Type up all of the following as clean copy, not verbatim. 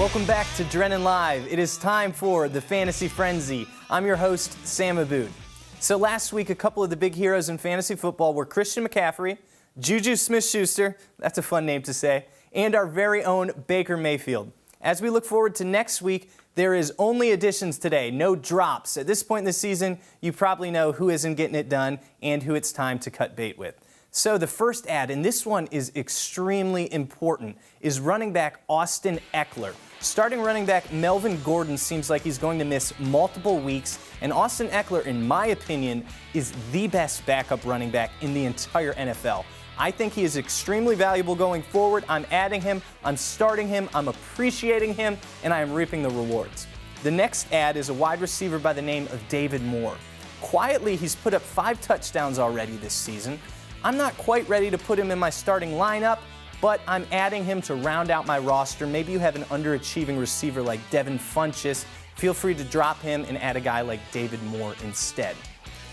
Welcome back to Drennan Live. It is time for the Fantasy Frenzy. I'm your host, Sam Abood. So last week, a couple of the big heroes in fantasy football were Christian McCaffrey, Juju Smith-Schuster, that's a fun name to say, and our very own Baker Mayfield. As we look forward to next week, there is only additions today, no drops. At this point in the season, you probably know who isn't getting it done and who it's time to cut bait with. So the first ad, and this one is extremely important, is running back Austin Eckler. Starting running back Melvin Gordon seems like he's going to miss multiple weeks, and Austin Eckler, in my opinion, is the best backup running back in the entire NFL. I think he is extremely valuable going forward. I'm adding him, I'm starting him, I'm appreciating him, and I am reaping the rewards. The next ad is a wide receiver by the name of David Moore. Quietly, he's put up 5 touchdowns already this season. I'm not quite ready to put him in my starting lineup, but I'm adding him to round out my roster. Maybe you have an underachieving receiver like Devin Funchess. Feel free to drop him and add a guy like David Moore instead.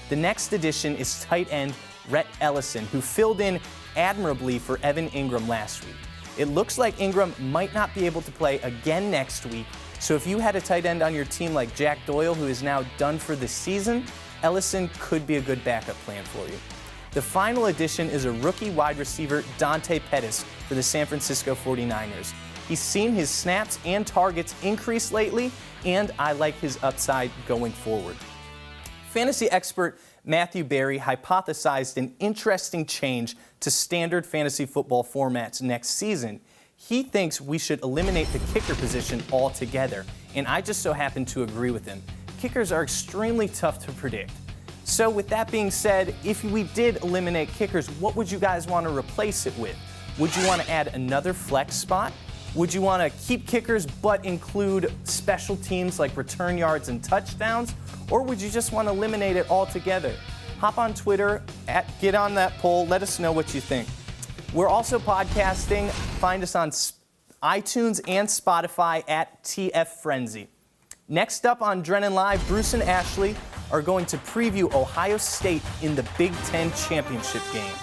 The next addition is tight end Rhett Ellison, who filled in admirably for Evan Ingram last week. It looks like Ingram might not be able to play again next week, so if you had a tight end on your team like Jack Doyle, who is now done for the season, Ellison could be a good backup plan for you. The final addition is a rookie wide receiver, Dante Pettis, for the San Francisco 49ers. He's seen his snaps and targets increase lately, and I like his upside going forward. Fantasy expert Matthew Berry hypothesized an interesting change to standard fantasy football formats next season. He thinks we should eliminate the kicker position altogether, and I just so happen to agree with him. Kickers are extremely tough to predict. So with that being said, if we did eliminate kickers, what would you guys want to replace it with? Would you want to add another flex spot? Would you want to keep kickers but include special teams like return yards and touchdowns? Or would you just want to eliminate it altogether? Hop on Twitter, get on that poll, let us know what you think. We're also podcasting. Find us on iTunes and Spotify at TF Frenzy. Next up on Drennan Live, Bruce and Ashley are going to preview Ohio State in the Big Ten championship game.